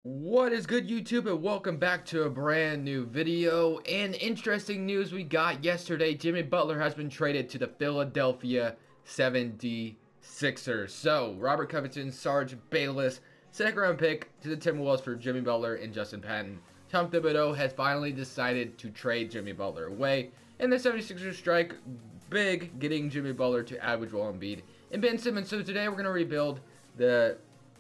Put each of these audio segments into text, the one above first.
What is good, YouTube, and welcome back to a brand new video. And interesting news we got yesterday: Jimmy Butler has been traded to the Philadelphia 76ers. So Robert Covington, Sarge Bayless, second round pick to the Timberwolves for Jimmy Butler and Justin Patton. Tom Thibodeau has finally decided to trade Jimmy Butler away, and the 76ers strike big, getting Jimmy Butler to average Joel Embiid and Ben Simmons. So today we're going to rebuild the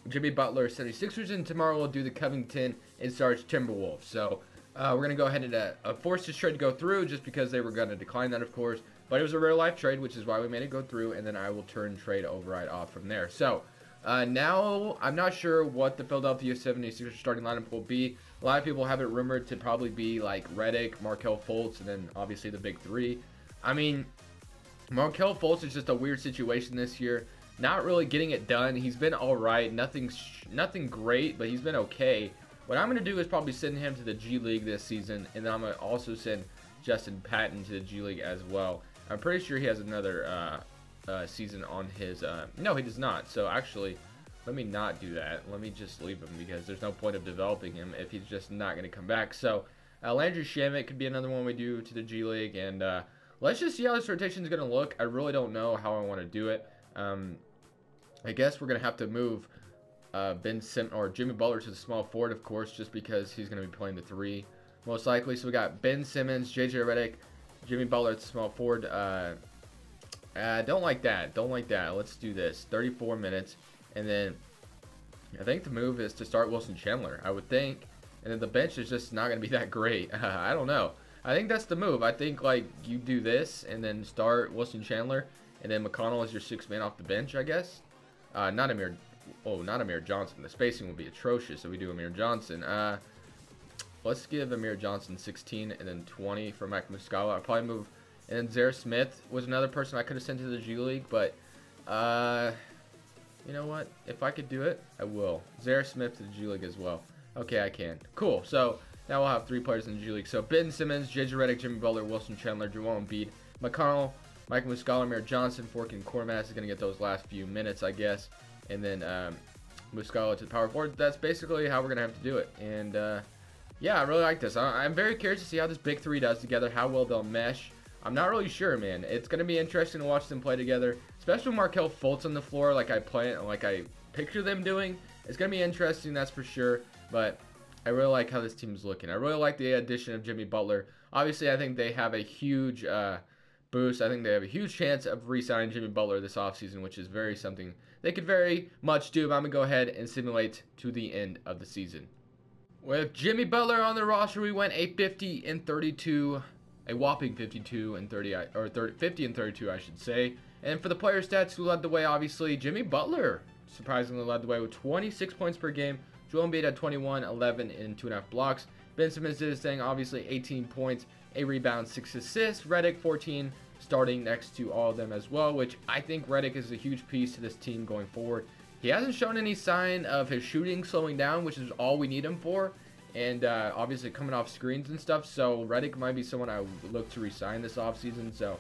Jimmy Butler 76ers, and tomorrow we'll do the Covington and Sarge Timberwolves. So we're going to go ahead and force this trade to go through just because they were going to decline that, of course. But it was a real life trade, which is why we made it go through, and then I will turn trade override off from there. So now I'm not sure what the Philadelphia 76ers starting lineup will be. A lot of people have it rumored to probably be like Redick, Markelle Fultz, and then obviously the big three. I mean, Markelle Fultz is just a weird situation this year. Not really getting it done. He's been all right. Nothing great, but he's been okay. What I'm going to do is probably send him to the G League this season, and then I'm going to also send Justin Patton to the G League as well. I'm pretty sure he has another season on his... no, he does not. So actually, let me not do that. Let me just leave him because there's no point of developing him if he's just not going to come back. So Landry Shamet could be another one we do to the G League, and let's just see how this rotation is going to look. I really don't know how I want to do it. I guess we're going to have to move Jimmy Butler to the small forward, of course, just because he's going to be playing the three, most likely. So we got Ben Simmons, JJ Redick, Jimmy Butler at the small forward. Don't like that. Don't like that. Let's do this. 34 minutes. And then I think the move is to start Wilson Chandler, I would think. And then the bench is just not going to be that great. I don't know. I think that's the move. I think, like, you do this and then start Wilson Chandler. And then McConnell is your sixth man off the bench, I guess. Not Amir Johnson. The spacing will be atrocious, so we do Amir Johnson. Let's give Amir Johnson 16 and then 20 for Mike Muscala. I'll probably move. And then Zaire Smith was another person I could have sent to the G League, but you know what? If I could do it, I will. Zaire Smith to the G League as well. Okay, I can. Cool. So now we'll have three players in the G League. So Ben Simmons, JJ Redick, Jimmy Butler, Wilson Chandler, Joel Embiid, McConnell, Mike Muscala, Amir Johnson, Forkin Cormass is going to get those last few minutes, I guess. And then Muscala to the power forward. That's basically how we're going to have to do it. And yeah, I really like this. I'm very curious to see how this big three does together, how well they'll mesh. I'm not really sure, man. It's going to be interesting to watch them play together, especially with Markelle Fultz on the floor like I picture them doing. It's going to be interesting, that's for sure. But I really like how this team is looking. I really like the addition of Jimmy Butler. Obviously, I think they have a huge... boost. I think they have a huge chance of re-signing Jimmy Butler this offseason, which is something they could very much do. But I'm going to go ahead and simulate to the end of the season. With Jimmy Butler on the roster, we went a 50 and 32, a whopping 52 and 30, or 50 and 32, I should say. And for the player stats, who led the way, obviously, Jimmy Butler surprisingly led the way with 26 points per game. Joel Embiid had 21, 11, and 2.5 blocks. Ben Simmons did his thing, obviously 18 points, a rebound, 6 assists. Redick 14, starting next to all of them as well, which I think Redick is a huge piece to this team going forward. He hasn't shown any sign of his shooting slowing down, which is all we need him for, and obviously coming off screens and stuff, so Redick might be someone I would look to re-sign this offseason, so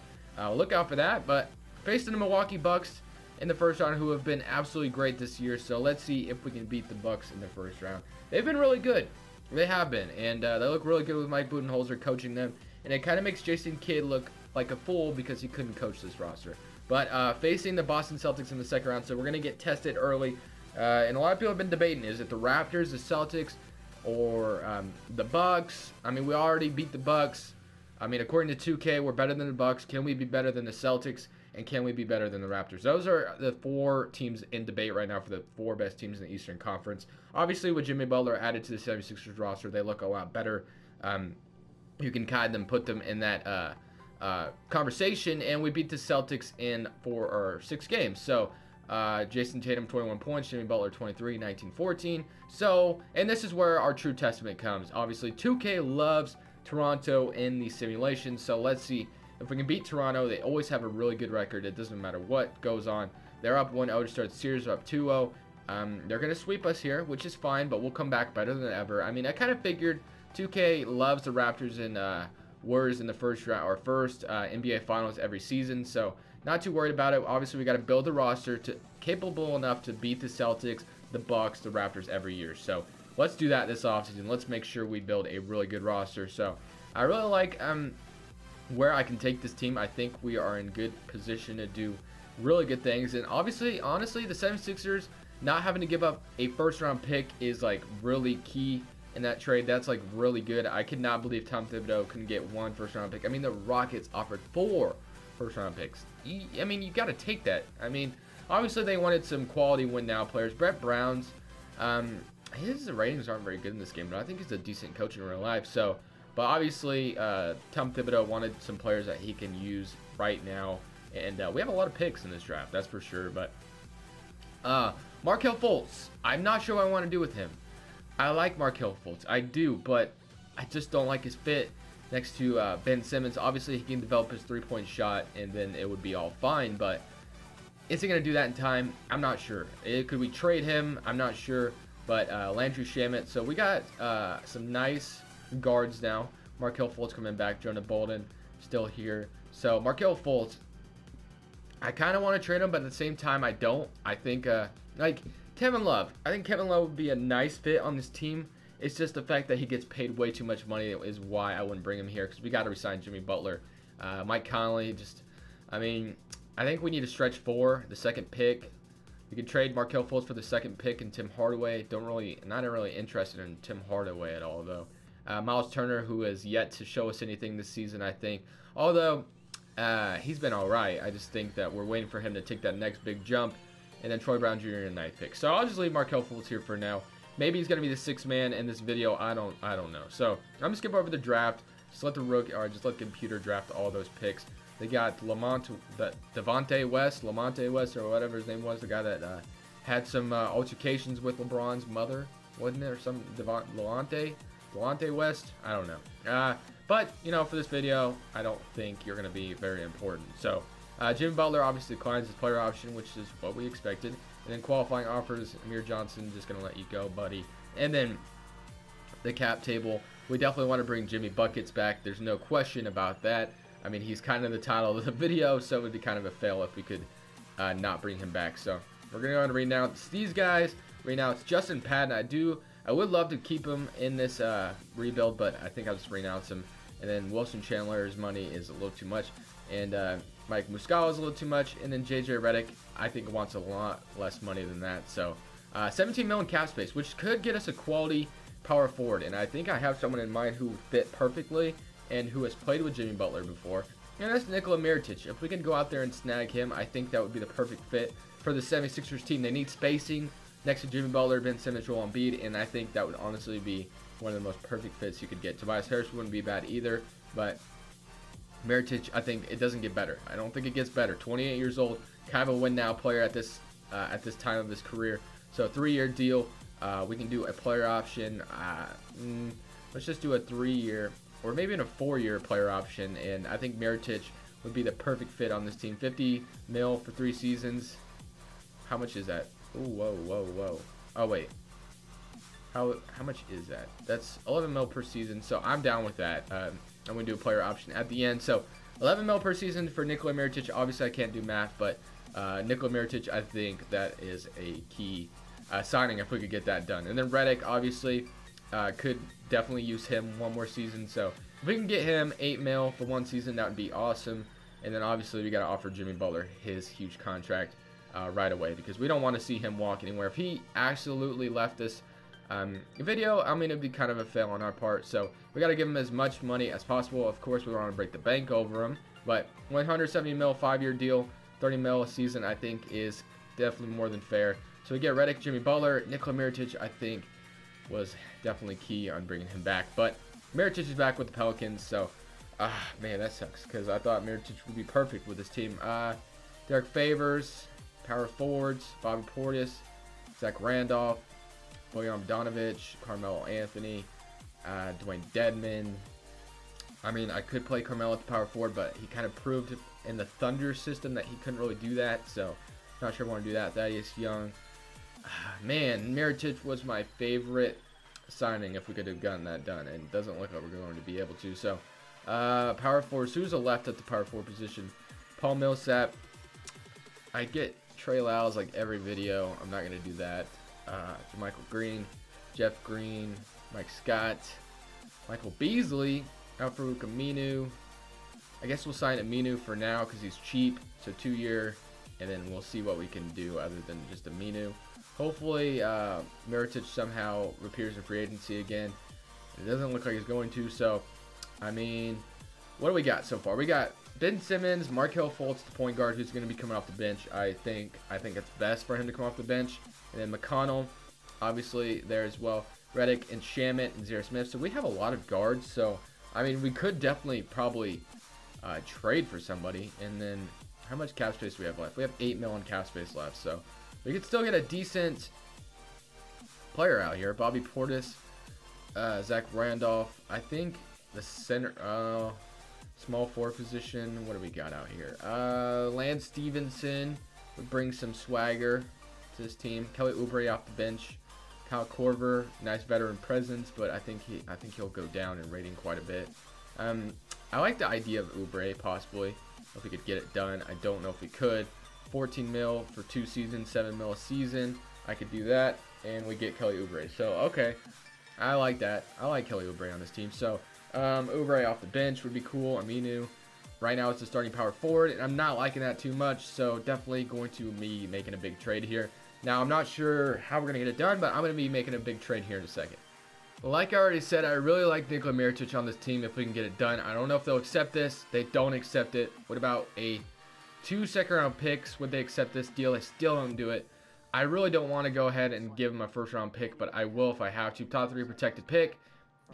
look out for that. But facing the Milwaukee Bucks in the first round, who have been absolutely great this year, so let's see if we can beat the Bucks in the first round. They've been really good. They have been, and they look really good with Mike Budenholzer coaching them, and it kind of makes Jason Kidd look like a fool because he couldn't coach this roster. But facing the Boston Celtics in the second round, so we're going to get tested early, and a lot of people have been debating, is it the Raptors, the Celtics, or the Bucks? I mean, we already beat the Bucks. I mean, according to 2K, we're better than the Bucks. Can we be better than the Celtics? And can we be better than the Raptors? Those are the four teams in debate right now for the four best teams in the Eastern Conference. Obviously, with Jimmy Butler added to the 76ers roster, they look a lot better. You can kind of put them in that conversation, and we beat the Celtics in 4 or 6 games. So, Jason Tatum, 21 points, Jimmy Butler, 23, 19, 14. So, and this is where our true testament comes. Obviously, 2K loves Toronto in the simulation, so let's see if we can beat Toronto. They always have a really good record. It doesn't matter what goes on. They're up 1-0 to start the series. They're up 2-0. They're going to sweep us here, which is fine, but we'll come back better than ever. I mean, I kind of figured 2K loves the Raptors and Warriors in the first round or first NBA Finals every season, so not too worried about it. Obviously, we got to build a roster capable enough to beat the Celtics, the Bucks, the Raptors every year. So let's do that this offseason. Let's make sure we build a really good roster. So I really like where I can take this team. I think we are in good position to do really good things. And obviously, honestly, the 76ers not having to give up a first-round pick is like really key in that trade. That's like really good. I could not believe Tom Thibodeau couldn't get 1 first-round pick. I mean, the Rockets offered 4 first-round picks. I mean, you got to take that. I mean, obviously they wanted some quality win-now players. Brett Brown's, his ratings aren't very good in this game, but I think he's a decent coach in real life. So, but obviously, Tom Thibodeau wanted some players that he can use right now. And we have a lot of picks in this draft, that's for sure. But Markelle Fultz, I'm not sure what I want to do with him. I like Markelle Fultz, I do, but I just don't like his fit next to Ben Simmons. Obviously, he can develop his three-point shot, and then it would be all fine. But is he going to do that in time? I'm not sure. Could we trade him? I'm not sure. But Landry Shamet. So we got some nice guards now. Markelle Fultz coming back. Jonah Bolden still here. So Markelle Fultz, I kind of want to trade him, but at the same time, I don't. I think, like, Kevin Love. I think Kevin Love would be a nice fit on this team. It's just the fact that he gets paid way too much money is why I wouldn't bring him here, because we got to resign Jimmy Butler. Mike Conley, I mean, I think we need to stretch for the second pick. We could trade Markelle Fultz for the second pick and Tim Hardaway. Not really interested in Tim Hardaway at all, though. Miles Turner, who has yet to show us anything this season, I think. Although, he's been all right. I just think that we're waiting for him to take that next big jump. And then Troy Brown Jr. in the 9th pick. So I'll just leave Markelle Fultz here for now. Maybe he's going to be the 6th man in this video. I don't know. So I'm going to skip over the draft. Just let the computer draft all those picks. They got Devontae West, or whatever his name was, the guy that had some altercations with LeBron's mother, wasn't it? Or some Delonte West? I don't know. But, you know, for this video, I don't think you're going to be very important. So, Jimmy Butler obviously declines his player option, which is what we expected. And then qualifying offers, Amir Johnson, just going to let you go, buddy. And then the cap table, we definitely want to bring Jimmy Buckets back. There's no question about that. I mean, he's kind of the title of the video, so it would be kind of a fail if we could not bring him back. So we're going to go and renounce these guys. Renounce Justin Patton. I would love to keep him in this rebuild, but I think I'll just renounce him. And then Wilson Chandler's money is a little too much. And Mike Muscala is a little too much. And then JJ Redick, I think, wants a lot less money than that. So 17 million cap space, which could get us a quality power forward. And I think I have someone in mind who fit perfectly and who has played with Jimmy Butler before. And that's Nikola Mirotic. If we can go out there and snag him, I think that would be the perfect fit for the 76ers team. They need spacing next to Jimmy Butler, Ben Simmons, Joel Embiid, and I think that would honestly be one of the most perfect fits you could get. Tobias Harris wouldn't be bad either, but Mirotic, I think it doesn't get better. I don't think it gets better. 28 years old, kind of a win-now player at this time of his career. So 3-year deal. We can do a player option. Let's just do a 3-year or maybe in a 4-year player option, and I think Mirotic would be the perfect fit on this team. 50 mil for 3 seasons. How much is that? Ooh, whoa. Oh, wait. How much is that? That's 11 mil per season, so I'm down with that. I'm going to do a player option at the end. So 11 mil per season for Nikola Mirotic. Obviously, I can't do math, but Nikola Mirotic, I think that is a key signing if we could get that done. And then Redick, obviously, could definitely use him one more season. So if we can get him 8 mil for 1 season, that would be awesome. And then obviously we got to offer Jimmy Butler his huge contract right away, because we don't want to see him walk anywhere. If he absolutely left this video, I mean, it'd be kind of a fail on our part. So we got to give him as much money as possible. Of course, we want to break the bank over him, but 170 mil 5-year deal, 30 mil a season, I think is definitely more than fair. So we get Redick, Jimmy Butler. Nikola Mirotic, I think, was definitely key on bringing him back. But Mirotic is back with the Pelicans, so man, that sucks, because I thought Mirotic would be perfect with this team. Derek Favors, power forwards, Bobby Portis, Zach Randolph, Bojan Bogdanovic, Carmelo Anthony, Dwayne Dedman. I mean, I could play Carmelo at the power forward, but he kind of proved in the Thunder system that he couldn't really do that, so not sure I want to do that. Thaddeus Young. Man, Mirotic was my favorite signing if we could have gotten that done, and it doesn't look like we're going to be able to. So, power forward, Sousa left at the power forward position. Paul Millsap. I get Trey Lyles like every video. I'm not going to do that. Michael Green. Jeff Green, Mike Scott, Michael Beasley, Alfred Aminu. I guess we'll sign Aminu for now because he's cheap, so 2-year, and then we'll see what we can do other than just Aminu. Hopefully, Mirotic somehow appears in free agency again. It doesn't look like he's going to, so, I mean, what do we got so far? We got Ben Simmons, Markelle Fultz, the point guard, who's going to be coming off the bench. I think it's best for him to come off the bench. And then McConnell, obviously, there as well. Redick and Shamet and Zaire Smith. So we have a lot of guards, so, I mean, we could definitely probably trade for somebody. And then how much cap space do we have left? We have 8 million cap space left, so we could still get a decent player out here. Bobby Portis, Zach Randolph. I think the center, small forward position. What do we got out here? Lance Stevenson would bring some swagger to this team. Kelly Oubre off the bench. Kyle Korver, nice veteran presence, but I think he'll go down in rating quite a bit. I like the idea of Oubre possibly. If we could get it done, I don't know if we could. 14 mil for 2 seasons, 7 mil a season. I could do that, and we get Kelly Oubre. So okay, I like that. I like Kelly Oubre on this team. So Oubre off the bench would be cool. Aminu. Right now it's a starting power forward, and I'm not liking that too much. So definitely going to be making a big trade here. Now I'm not sure how we're gonna get it done, but I'm gonna be making a big trade here in a second. Like I already said, I really like Nikola Mirotic on this team if we can get it done. I don't know if they'll accept this. They don't accept it. What about a 2 second-round picks? Would they accept this deal? They still don't do it. I really don't want to go ahead and give them a first-round pick, but I will if I have to. Top 3 protected pick.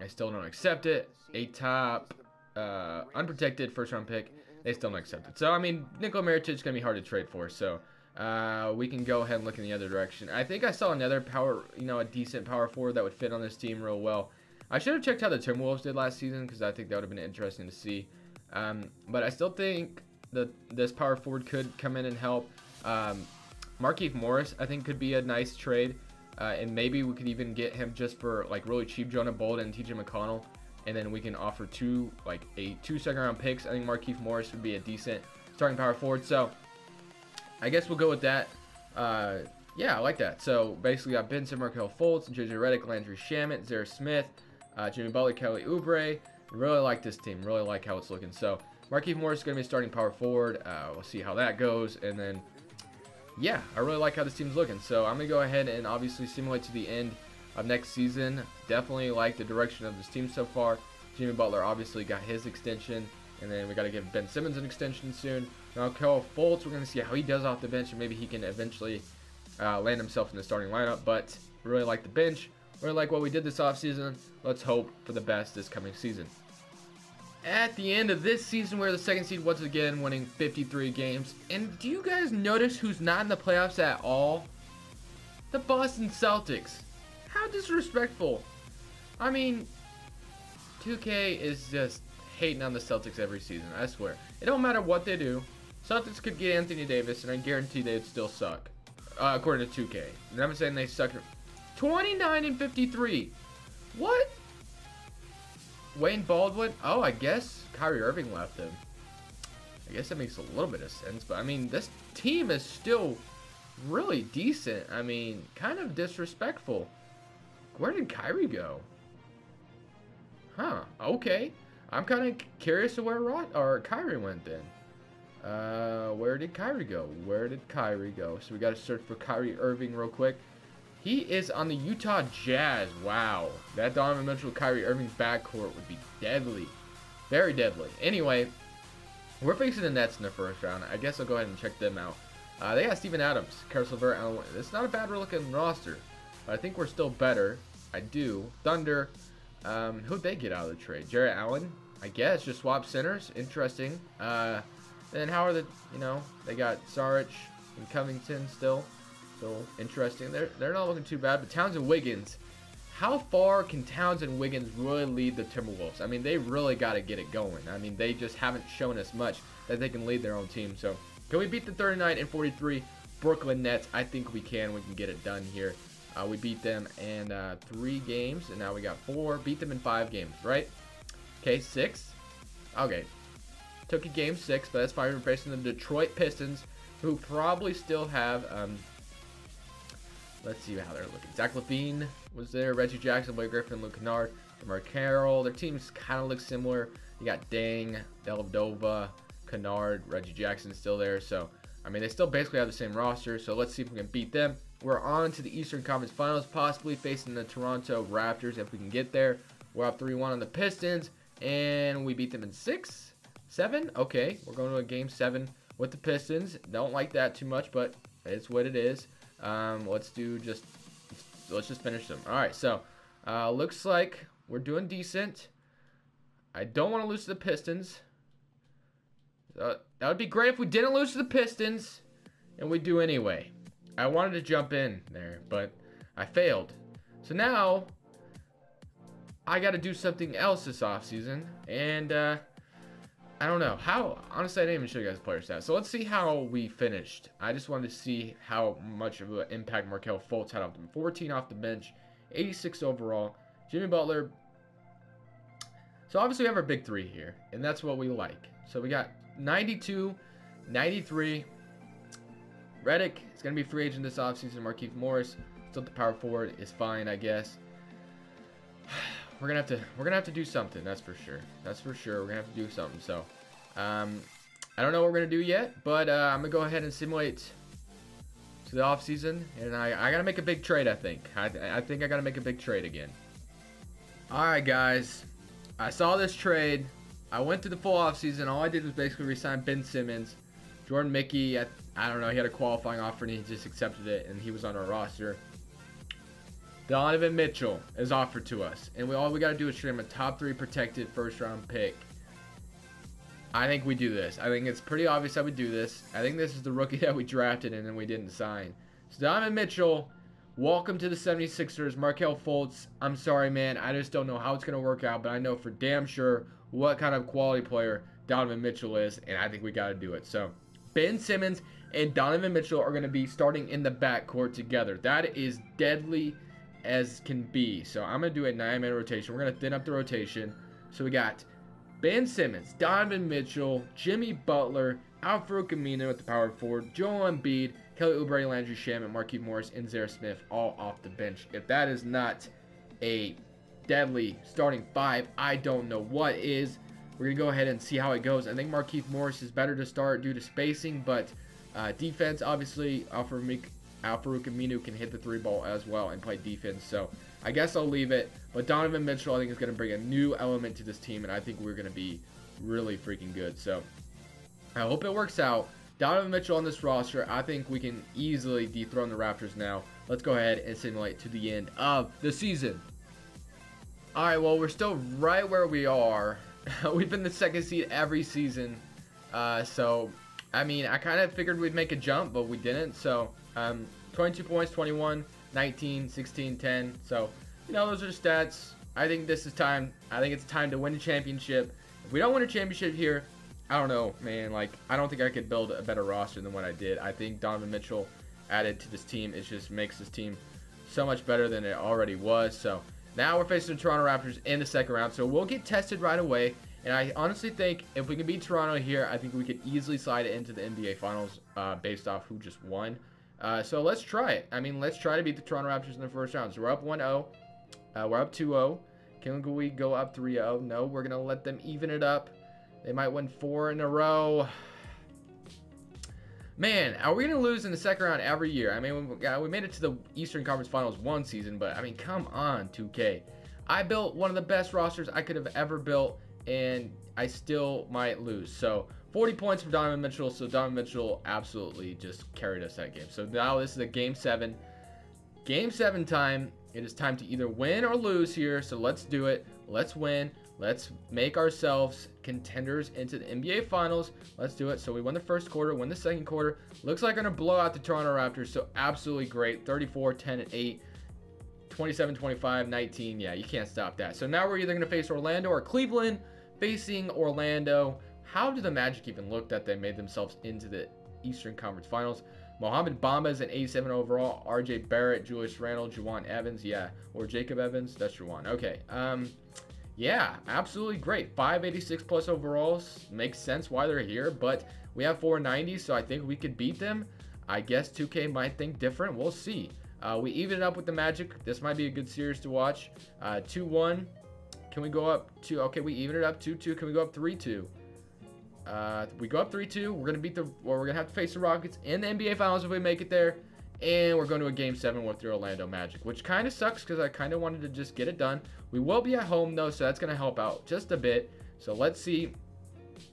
I still don't accept it. A top unprotected first-round pick. They still don't accept it. So, I mean, Nikola Mirotic is going to be hard to trade for, so we can go ahead and look in the other direction. I think I saw another a decent power forward that would fit on this team real well. I should have checked how the Timberwolves did last season because I think that would have been interesting to see. But I still think that this power forward could come in and help. Markieff Morris, I think, could be a nice trade. And maybe we could even get him just for like really cheap Jonah Bolden and TJ McConnell. And then we can offer 2 second-round picks. I think Markieff Morris would be a decent starting power forward. So I guess we'll go with that. Yeah, I like that. So basically got Ben Simmons, Markelle Fultz, JJ Redick, Landry Shamet, Zaire Smith, Jimmy Butler, Kelly Oubre. Really like this team. Really like how it's looking. So Markieff Morris is going to be starting power forward. We'll see how that goes. And then, yeah, I really like how this team's looking. So I'm going to go ahead and obviously simulate to the end of next season. Definitely like the direction of this team so far. Jimmy Butler obviously got his extension. And then we got to give Ben Simmons an extension soon. Now, Markelle Fultz, we're going to see how he does off the bench, and maybe he can eventually land himself in the starting lineup. But really like the bench. Really like what we did this offseason. Let's hope for the best this coming season. At the end of this season, we're the second seed once again, winning 53 games. And do you guys notice who's not in the playoffs at all? The Boston Celtics. How disrespectful. I mean, 2K is just hating on the Celtics every season, I swear. It don't matter what they do. Celtics could get Anthony Davis, and I guarantee they'd still suck. According to 2K. And I'm saying they suck. 29-53. What? Wayne Baldwin? Oh, I guess Kyrie Irving left him. I guess that makes a little bit of sense. But, I mean, this team is still really decent. I mean, kind of disrespectful. Where did Kyrie go? Huh. Okay. I'm kind of curious of where Kyrie went then. Where did Kyrie go? Where did Kyrie go? So we got to search for Kyrie Irving real quick. He is on the Utah Jazz. Wow. That Donovan Mitchell Kyrie Irving backcourt would be deadly. Very deadly. Anyway, we're facing the Nets in the first round. I guess I'll go ahead and check them out. They got Steven Adams, Caris LeVert, Allen. It's not a bad looking roster. But I think we're still better. I do. Thunder. Who'd they get out of the trade? Jarrett Allen? I guess. Just swap centers. Interesting. Then how are they got Saric and Covington still. So, interesting. They're not looking too bad. But Towns and Wiggins. How far can Towns and Wiggins really lead the Timberwolves? I mean, they really got to get it going. I mean, they just haven't shown us much that they can lead their own team. So, can we beat the 39-43 Brooklyn Nets? I think we can. We can get it done here. We beat them in 3 games, and now we got 4. Beat them in 5 games, right? Okay, 6. Okay. Took a game 6, but that's fine. We're facing the Detroit Pistons, who probably still have, let's see how they're looking. Zach LaVine, was there. Reggie Jackson, Blake Griffin, Luke Kennard, Mark Carroll. Their teams kind of look similar. You got Dang, Delavdova, Kennard, Reggie Jackson still there. So, I mean, they still basically have the same roster. So, let's see if we can beat them. We're on to the Eastern Conference Finals, possibly facing the Toronto Raptors if we can get there. We're up 3-1 on the Pistons, and we beat them in 6, 7. Okay, we're going to a game 7 with the Pistons. Don't like that too much, but it's what it is. Let's just finish them. All right, so looks like we're doing decent. I don't want to lose to the Pistons. That would be great if we didn't lose to the Pistons, and we do anyway. I wanted to jump in there, but I failed. So now I got to do something else this offseason, and I don't know how. Honestly, I didn't even show you guys the player stats. So let's see how we finished. I just wanted to see how much of an impact Markelle Fultz had off them. 14 off the bench, 86 overall. Jimmy Butler. So obviously we have our big three here, and that's what we like. So we got 92, 93. Redick is going to be free agent this offseason. Markieff Morris, still at the power forward, is fine, I guess. We're gonna have to do something. That's for sure. That's for sure. We're gonna have to do something. So, I don't know what we're gonna do yet, but I'm gonna go ahead and simulate to the off season, and I gotta make a big trade. I think I gotta make a big trade again. All right, guys. I saw this trade. I went through the full off season. All I did was basically resign Ben Simmons, Jordan Mickey. I don't know. He had a qualifying offer and he just accepted it, and he was on our roster. Donovan Mitchell is offered to us, and all we got to do is trade him a top 3 protected first-round pick. I think we do this. I think it's pretty obvious that we do this. I think this is the rookie that we drafted and then we didn't sign. So Donovan Mitchell, welcome to the 76ers. Markelle Fultz, I'm sorry, man. I just don't know how it's going to work out, but I know for damn sure what kind of quality player Donovan Mitchell is, and I think we got to do it. So Ben Simmons and Donovan Mitchell are going to be starting in the backcourt together. That is deadly as can be. So I'm going to do a 9-man rotation. We're going to thin up the rotation. So we got Ben Simmons, Donovan Mitchell, Jimmy Butler, Al-Farouq Aminu at the power forward, Joel Embiid, Kelly Oubre, Landry Shamet, Markieff Morris, and Zaire Smith all off the bench. If that is not a deadly starting 5, I don't know what is. We're going to go ahead and see how it goes. I think Markieff Morris is better to start due to spacing, but defense, obviously, Al-Farouq Aminu can hit the 3-ball as well and play defense. So I guess I'll leave it. But Donovan Mitchell, I think, is going to bring a new element to this team, and I think we're going to be really freaking good. So I hope it works out. Donovan Mitchell on this roster, I think we can easily dethrone the Raptors now. Let's go ahead and simulate to the end of the season. All right, well, we're still right where we are. We've been the 2nd seed every season. So, I mean, I kind of figured we'd make a jump, but we didn't. So, 22 points, 21, 19, 16, 10. So, you know, those are the stats. I think this is time. I think it's time to win a championship. If we don't win a championship here, I don't know, man. Like, I don't think I could build a better roster than what I did. I think Donovan Mitchell added to this team, it just makes this team so much better than it already was. So, now we're facing the Toronto Raptors in the 2nd round. So, we'll get tested right away. And I honestly think if we can beat Toronto here, I think we could easily slide it into the NBA Finals based off who just won. So let's try it. I mean, let's try to beat the Toronto Raptors in the 1st round. So we're up 1-0. We're up 2-0. Can we go up 3-0? No, we're going to let them even it up. They might win 4 in a row. Man, are we going to lose in the 2nd round every year? I mean, we made it to the Eastern Conference Finals one season, but I mean, come on, 2K. I built one of the best rosters I could have ever built, and I still might lose. So 40 points for Donovan Mitchell. So Donovan Mitchell absolutely just carried us that game. So now this is a game 7. Game 7 time. It is time to either win or lose here. So let's do it. Let's win. Let's make ourselves contenders into the NBA Finals. Let's do it. So we won the 1st quarter, win the 2nd quarter. Looks like we're going to blow out the Toronto Raptors. So absolutely great. 34, 10, and 8. 27, 25, 19. Yeah, you can't stop that. So now we're either going to face Orlando or Cleveland. Facing Orlando. How do the Magic even look that they made themselves into the Eastern Conference Finals? Mohamed Bamba is an 87 overall. RJ Barrett, Julius Randle, Juwan Evans. Yeah, or Jacob Evans. That's Juwan. Okay. Yeah, absolutely great. 586 plus overalls. Makes sense why they're here, but we have 490, so I think we could beat them. I guess 2K might think different. We'll see. We even it up with the Magic. This might be a good series to watch. 2-1. Can we go up 2? Okay, we even it up 2-2. Can we go up 3-2? We go up 3-2. We're gonna we're gonna have to face the Rockets in the NBA Finals if we make it there, and we're going to a Game 7 with the Orlando Magic, which kind of sucks because I kind of wanted to just get it done. We will be at home though, so that's gonna help out just a bit. So let's see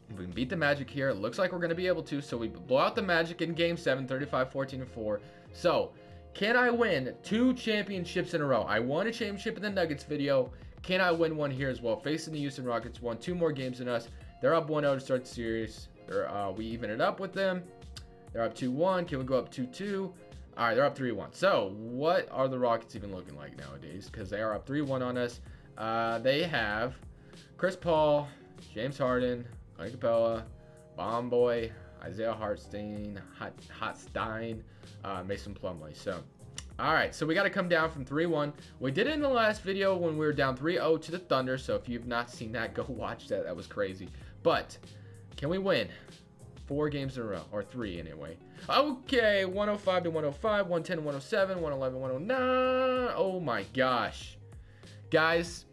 if we can beat the Magic here. It looks like we're gonna be able to. So we blow out the Magic in Game 7, 35-14-4. So can I win 2 championships in a row? I won a championship in the Nuggets video. Can I win one here as well? Facing the Houston Rockets, won 2 more games than us. They're up 1-0 to start the series. We even it up with them. They're up 2-1. Can we go up 2-2? All right, they're up 3-1. So what are the Rockets even looking like nowadays? Because they are up 3-1 on us. They have Chris Paul, James Harden, Clay Capella, Bomb Boy, Isaiah Hartenstein, Mason Plumlee. So, all right, so we got to come down from 3-1. We did it in the last video when we were down 3-0 to the Thunder. So if you've not seen that, go watch that. That was crazy. But can we win 4 games in a row, or 3 anyway? Okay, 105 to 105, 110 to 107, 111 to 109. Oh my gosh, guys,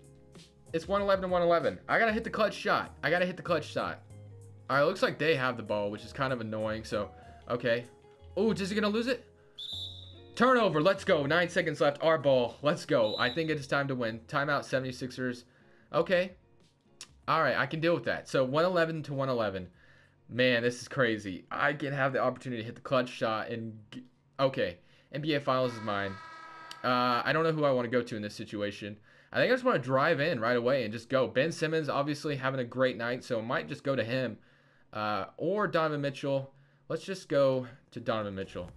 it's 111 to 111. I gotta hit the clutch shot. All right, looks like they have the ball, which is kind of annoying. So, okay. Oh, is he gonna lose it? Turnover. Let's go. 9 seconds left. Our ball. Let's go. I think it is time to win. Timeout, 76ers. Okay. All right, I can deal with that. So 111 to 111. Man, this is crazy. I can have the opportunity to hit the clutch shot and okay, NBA Finals is mine. I don't know who I want to go to in this situation. I think I just want to drive in right away and just go. Ben Simmons obviously having a great night, so I might just go to him. Or Donovan Mitchell. Let's just go to Donovan Mitchell.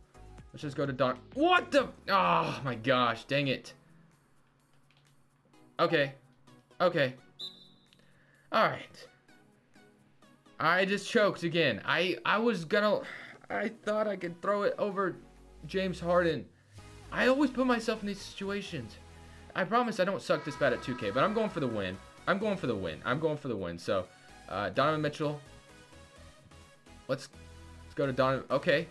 Let's just go to Don. What the? Oh my gosh, dang it. Okay. Okay. All right. I just choked again. I thought I could throw it over James Harden. I always put myself in these situations. I promise I don't suck this bad at 2K, but I'm going for the win. I'm going for the win. So, Donovan Mitchell. Let's go to Donovan. Okay.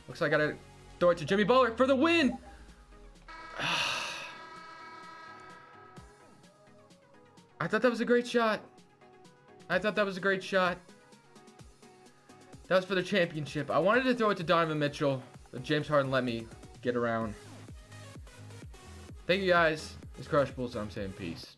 Looks like I gotta throw it to Jimmy Butler for the win. I thought that was a great shot. That was for the championship. I wanted to throw it to Donovan Mitchell, but James Harden let me get around. Thank you guys. It's Crushables, and I'm saying peace.